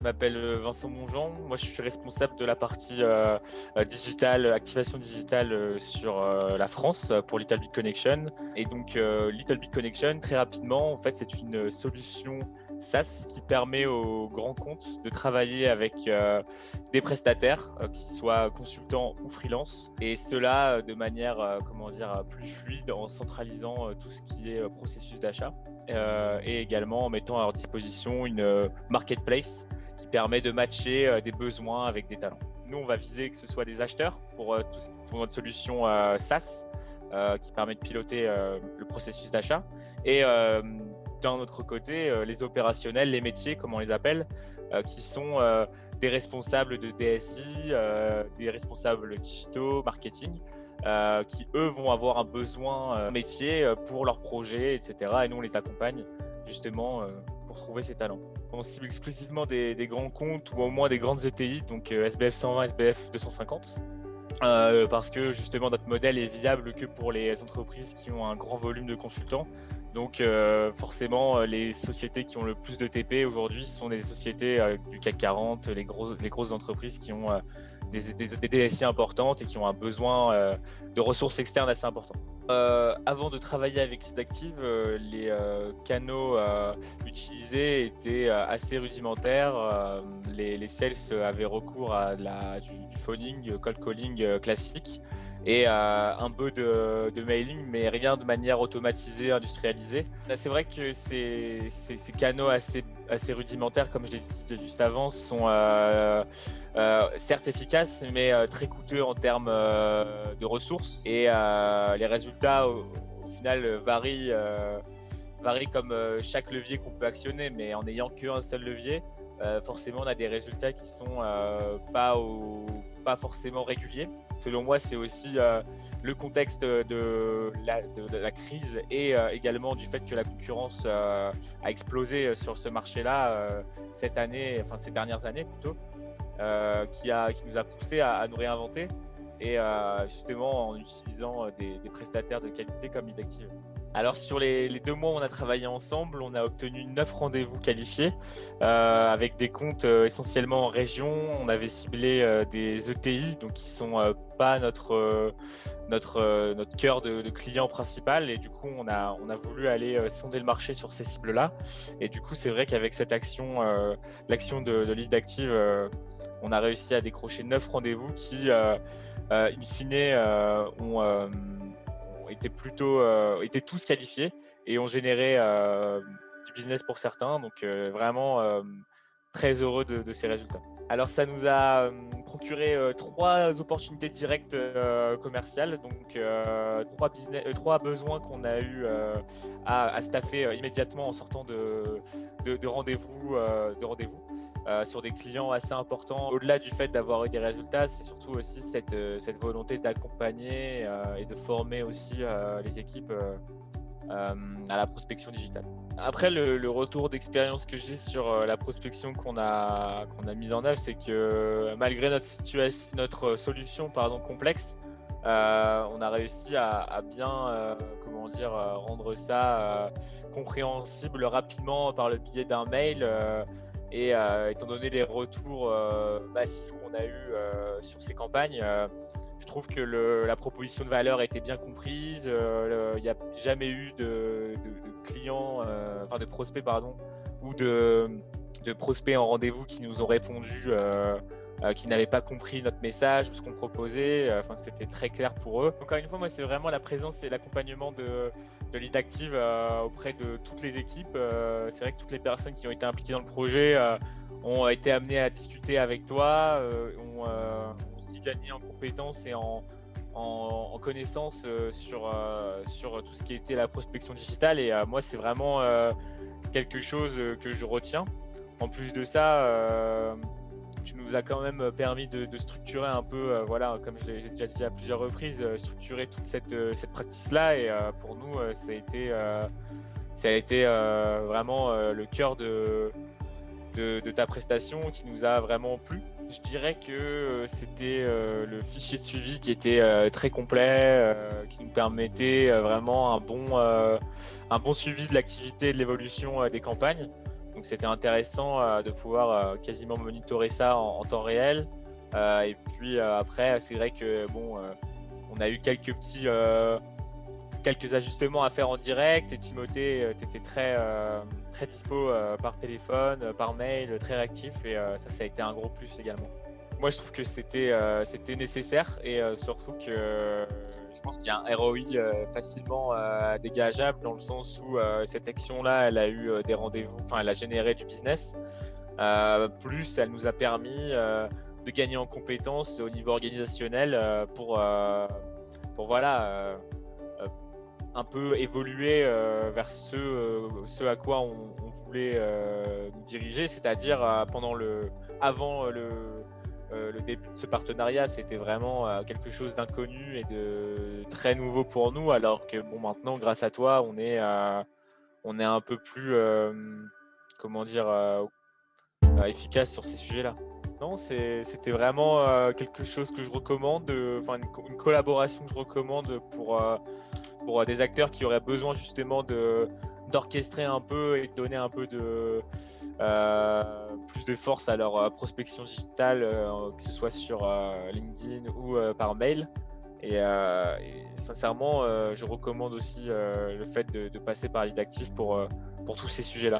m'appelle Vincent Monjean. Moi, je suis responsable de la partie digitale, activation digitale sur la France pour Little Big Connection. Et donc, Little Big Connection, très rapidement, en fait, c'est une solution SaaS qui permet aux grands comptes de travailler avec des prestataires, qui soient consultants ou freelance, et cela de manière, comment dire, plus fluide en centralisant tout ce qui est processus d'achat. Et également en mettant à leur disposition une marketplace qui permet de matcher des besoins avec des talents. Nous, on va viser que ce soit des acheteurs pour notre solution SaaS qui permet de piloter le processus d'achat. Et d'un autre côté, les opérationnels, les métiers, comme on les appelle, qui sont des responsables de DSI, des responsables digitaux, marketing, qui eux vont avoir un besoin métier pour leur projet, etc. Et nous, on les accompagne justement pour trouver ces talents. On cible exclusivement des grands comptes ou au moins des grandes ETI, donc SBF 120, SBF 250. Parce que justement notre modèle est viable que pour les entreprises qui ont un grand volume de consultants. Donc forcément, les sociétés qui ont le plus de TP aujourd'hui sont des sociétés du CAC 40, les grosses entreprises qui ont des DSI importantes et qui ont un besoin de ressources externes assez important. Avant de travailler avec Lidactive, les canaux utilisés étaient assez rudimentaires. Les sales avaient recours à du phoning, cold calling classique et un peu de mailing, mais rien de manière automatisée, industrialisée. C'est vrai que ces canaux assez rudimentaires, comme je l'ai dit juste avant, sont certes efficaces, mais très coûteux en termes de ressources. Et les résultats, au final, varient comme chaque levier qu'on peut actionner, mais en n'ayant qu'un seul levier, forcément, on a des résultats qui sont pas forcément réguliers. Selon moi, c'est aussi le contexte de la crise et également du fait que la concurrence a explosé sur ce marché-là cette année, enfin ces dernières années plutôt, qui nous a poussé à nous réinventer et justement en utilisant des prestataires de qualité comme Lidactive. Alors sur les 2 mois où on a travaillé ensemble, on a obtenu 9 rendez-vous qualifiés avec des comptes essentiellement en région. On avait ciblé des ETI, donc qui sont pas notre cœur de client principal, et du coup on a voulu aller sonder le marché sur ces cibles-là. Et du coup c'est vrai qu'avec cette action, l'action de Lidactive, on a réussi à décrocher 9 rendez-vous qui in fine étaient tous qualifiés et ont généré du business pour certains. Donc vraiment très heureux de ces résultats. Alors ça nous a procuré 3 opportunités directes commerciales, donc 3 besoins qu'on a eu à staffer immédiatement en sortant de rendez-vous. Sur des clients assez importants. Au-delà du fait d'avoir eu des résultats, c'est surtout aussi cette volonté d'accompagner et de former aussi les équipes à la prospection digitale. Après, le retour d'expérience que j'ai sur la prospection qu'on a mise en œuvre, c'est que malgré notre solution complexe, on a réussi à bien rendre ça compréhensible rapidement par le biais d'un mail. Et étant donné les retours massifs qu'on a eus sur ces campagnes, je trouve que la proposition de valeur a été bien comprise. Il n'y a jamais eu de clients, de prospects, ou de prospects en rendez-vous qui nous ont répondu qui n'avaient pas compris notre message ou ce qu'on proposait. C'était très clair pour eux. Encore une fois, moi, c'est vraiment la présence et l'accompagnement de Lidactive auprès de toutes les équipes. C'est vrai que toutes les personnes qui ont été impliquées dans le projet ont été amenées à discuter avec toi, ont aussi gagné en compétences et en connaissances sur tout ce qui était la prospection digitale. Et moi, c'est vraiment quelque chose que je retiens. En plus de ça, tu nous as quand même permis de structurer un peu, comme j'ai déjà dit à plusieurs reprises, structurer toute cette practice-là. Et pour nous, ça a été vraiment le cœur de ta prestation qui nous a vraiment plu. Je dirais que c'était le fichier de suivi qui était très complet, qui nous permettait vraiment un bon suivi de l'activité et de l'évolution des campagnes. Donc c'était intéressant de pouvoir quasiment monitorer ça en temps réel. Et puis après, c'est vrai que bon, on a eu quelques ajustements à faire en direct. Et Timothée, tu étais très dispo par téléphone, par mail, très réactif. Et ça a été un gros plus également. Moi, je trouve que c'était nécessaire et surtout que je pense qu'il y a un ROI facilement dégageable dans le sens où cette action-là, elle a eu des rendez-vous, enfin, elle a généré du business. Plus, elle nous a permis de gagner en compétences au niveau organisationnel pour voilà, un peu évoluer vers ce à quoi on voulait nous diriger, c'est-à-dire avant le début de ce partenariat, c'était vraiment quelque chose d'inconnu et de très nouveau pour nous, alors que bon, maintenant, grâce à toi, on est un peu plus, comment dire, efficace sur ces sujets-là. Non, c'était vraiment quelque chose que je recommande, enfin une collaboration que je recommande pour des acteurs qui auraient besoin justement d'orchestrer un peu et de donner un peu plus de force à leur prospection digitale, que ce soit sur LinkedIn ou par mail. Et sincèrement, je recommande aussi le fait de passer par Lead Active pour tous ces sujets-là.